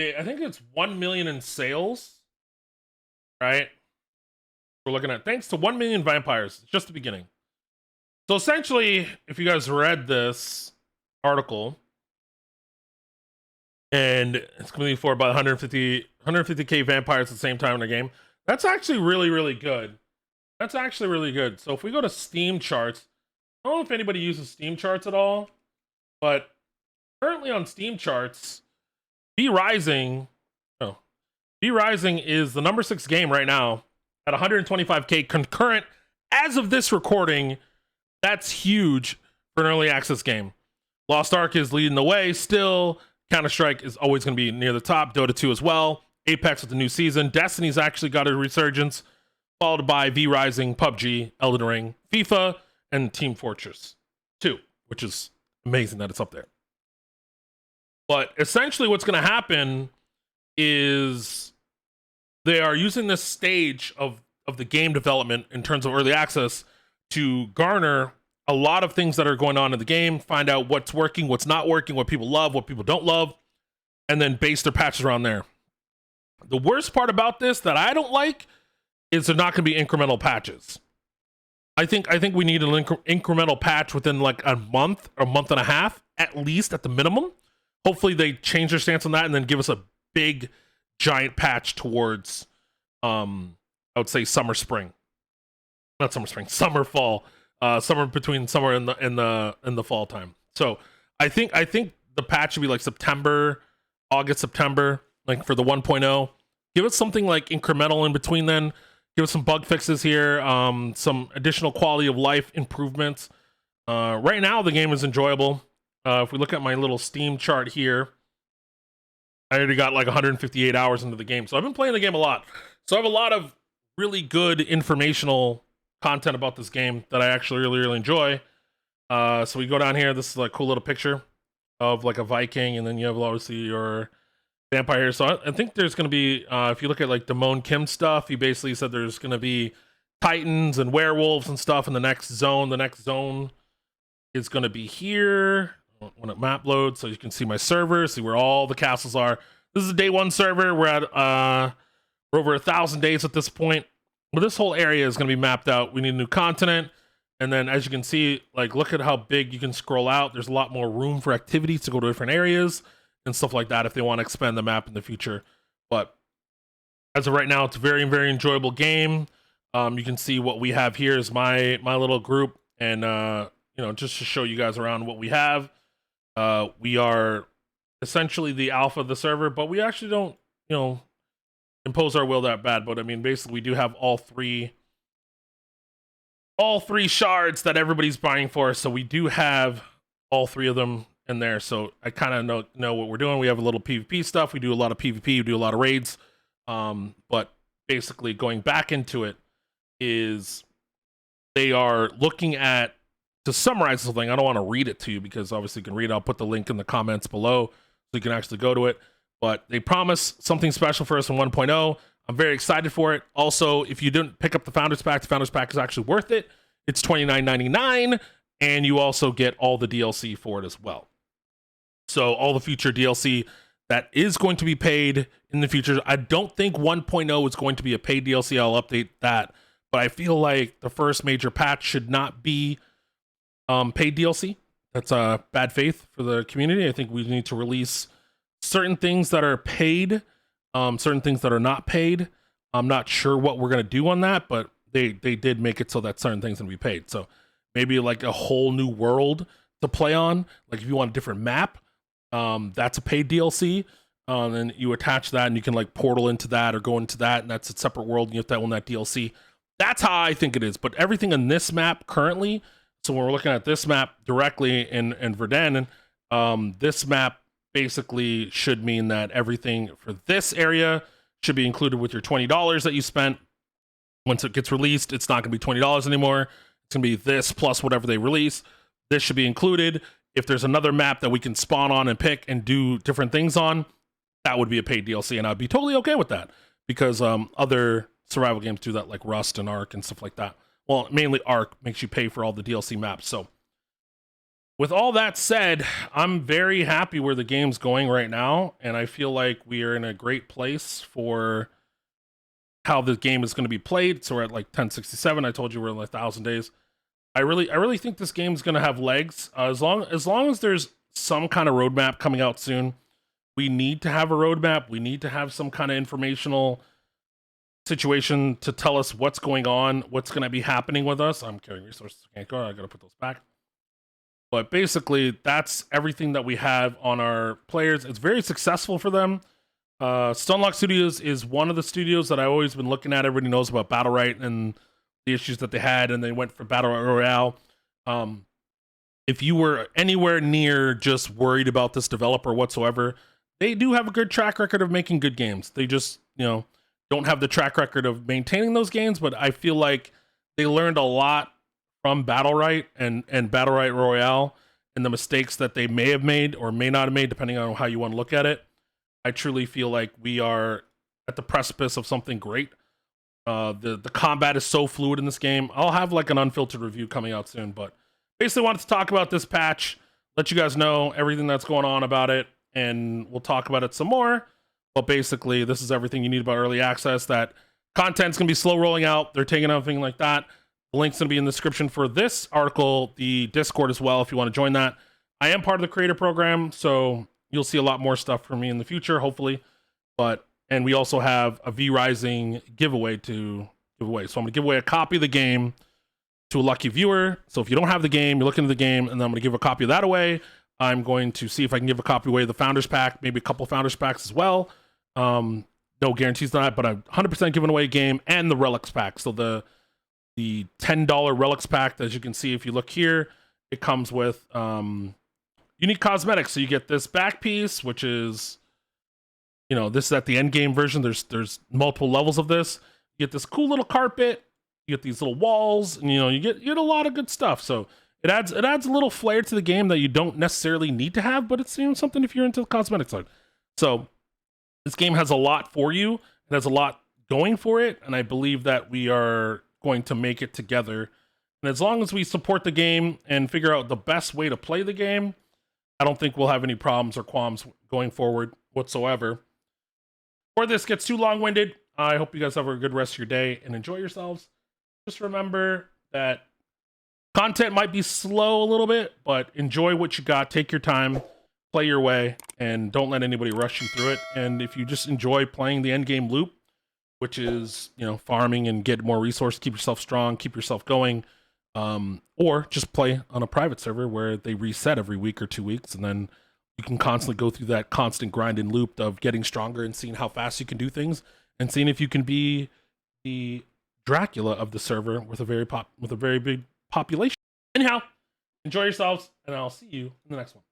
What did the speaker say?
I think it's 1 million in sales, right? We're looking at thanks to 1 million vampires. It's just the beginning. So essentially, if you guys read this article, and it's going to be for about 150k vampires at the same time in the game. That's actually really, really good. That's actually really good. So if we go to Steam charts, I don't know if anybody uses Steam charts at all, but currently on Steam charts, V Rising, oh, V Rising is the number 6 game right now at 125k concurrent as of this recording. That's huge for an early access game. Lost Ark is leading the way still. Counter-Strike is always going to be near the top. Dota 2 as well. Apex with the new season. Destiny's actually got a resurgence, followed by V Rising, PUBG, Elden Ring, FIFA, and Team Fortress 2, which is amazing that it's up there. But essentially what's going to happen is they are using this stage of the game development in terms of early access to garner a lot of things that are going on in the game, find out what's working, what's not working, what people love, what people don't love, and then base their patches around there. The worst part about this that I don't like is they're not going to be incremental patches. I think we need an incremental patch within like a month or a month and a half, at least at the minimum. Hopefully they change their stance on that and then give us a big, giant patch towards, I would say summer, fall. Somewhere between summer and the fall time. So I think the patch should be like August, September, like for the 1.0. Give us something like incremental in between then. Give us some bug fixes here, some additional quality of life improvements. Right now the game is enjoyable. If we look at my little Steam chart here, I already got like 158 hours into the game. So I've been playing the game a lot. So I have a lot of really good informational content about this game that I actually really, really enjoy. So we go down here. This is like a cool little picture of like a Viking, and then you have obviously your vampire here. So I think there's going to be, if you look at like Damone Kim stuff, he basically said there's going to be titans and werewolves and stuff in the next zone. The next zone is going to be here when it map loads, so you can see my server, see where all the castles are. This is a day 1 server. We're at we're over 1,000 days at this point. But this whole area is going to be mapped out. We need a new continent. And then as you can see, like, look at how big you can scroll out. There's a lot more room for activities to go to different areas and stuff like that if they want to expand the map in the future. But as of right now, it's a very, very enjoyable game. You can see what we have here is my little group. And, just to show you guys around what we have. We are essentially the alpha of the server, but we actually don't, impose our will that bad. But I mean, basically we do have all three shards that everybody's buying for, so we do have all 3 of them in there. So I kind of know what we're doing. We have a little PvP stuff, we do a lot of PvP, we do a lot of raids, but basically going back into it is they are looking at, to summarize something, I don't want to read it to you because obviously you can read it. I'll put the link in the comments below so you can actually go to it. But they promise something special for us in 1.0. I'm very excited for it. Also, if you didn't pick up the Founders Pack is actually worth it. It's $29.99, and you also get all the DLC for it as well. So all the future DLC that is going to be paid in the future. I don't think 1.0 is going to be a paid DLC. I'll update that. But I feel like the first major patch should not be paid DLC. That's bad faith for the community. I think we need to release certain things that are paid, certain things that are not paid. I'm not sure what we're going to do on that, but they did make it so that certain things can be paid. So maybe like a whole new world to play on. Like if you want a different map, that's a paid DLC. And you attach that and you can like portal into that or go into that, and that's a separate world and you have to own that DLC. That's how I think it is. But everything in this map currently, so when we're looking at this map directly in Verdansk, this map basically should mean that everything for this area should be included with your $20 that you spent. Once it gets released, it's not going to be $20 anymore. It's going to be this plus whatever they release. This should be included. If there's another map that we can spawn on and pick and do different things on, that would be a paid DLC, and I'd be totally okay with that because other survival games do that, like Rust and Ark and stuff like that. Well, mainly Ark makes you pay for all the DLC maps. So with all that said, I'm very happy where the game's going right now, and I feel like we are in a great place for how the game is going to be played. So we're at like 1067. I told you we're in like 1,000 days. I really think this game's going to have legs. As long as there's some kind of roadmap coming out soon. We need to have a roadmap. We need to have some kind of informational situation to tell us what's going on, what's going to be happening with us. I'm carrying resources. Can't go. I got to put those back. But basically, that's everything that we have on our players. It's very successful for them. Stunlock Studios is one of the studios that I've always been looking at. Everybody knows about Battlerite and the issues that they had, and they went for Battle Royale. If you were anywhere near just worried about this developer whatsoever, they do have a good track record of making good games. They just, don't have the track record of maintaining those games, but I feel like they learned a lot from Battlerite and Battlerite Royale and the mistakes that they may have made or may not have made, depending on how you want to look at it. I truly feel like we are at the precipice of something great. The combat is so fluid in this game. I'll have like an unfiltered review coming out soon, but basically wanted to talk about this patch, let you guys know everything that's going on about it, and we'll talk about it some more. But basically, this is everything you need about early access. That content's going to be slow rolling out. They're taking everything like that. The link's going to be in the description for this article, the Discord as well, if you want to join that. I am part of the creator program, so you'll see a lot more stuff from me in the future, hopefully. And we also have a V-Rising giveaway to give away. So I'm going to give away a copy of the game to a lucky viewer. So if you don't have the game, you're looking at the game, and then I'm going to give a copy of that away. I'm going to see if I can give a copy away of the Founders Pack, maybe a couple of Founders Packs as well. No guarantees on that, but I'm 100% giving away a game and the Relics Pack. So the $10 Relics Pack, as you can see if you look here, it comes with unique cosmetics. So you get this back piece, which is, this is at the end game version. There's multiple levels of this. You get this cool little carpet. You get these little walls, and you get a lot of good stuff. So it adds a little flair to the game that you don't necessarily need to have, but it's something if you're into the cosmetic side. So this game has a lot for you. It has a lot going for it, and I believe that we are going to make it together. And as long as we support the game and figure out the best way to play the game, I don't think we'll have any problems or qualms going forward whatsoever. Before this gets too long-winded, I hope you guys have a good rest of your day and enjoy yourselves. Just remember that content might be slow a little bit, but enjoy what you got. Take your time, play your way, and don't let anybody rush you through it. And if you just enjoy playing the end game loop, which is, farming and get more resources, keep yourself strong, keep yourself going, or just play on a private server where they reset every week or 2 weeks, and then you can constantly go through that constant grind and loop of getting stronger and seeing how fast you can do things and seeing if you can be the Dracula of the server with a very big population. Anyhow, enjoy yourselves, and I'll see you in the next one.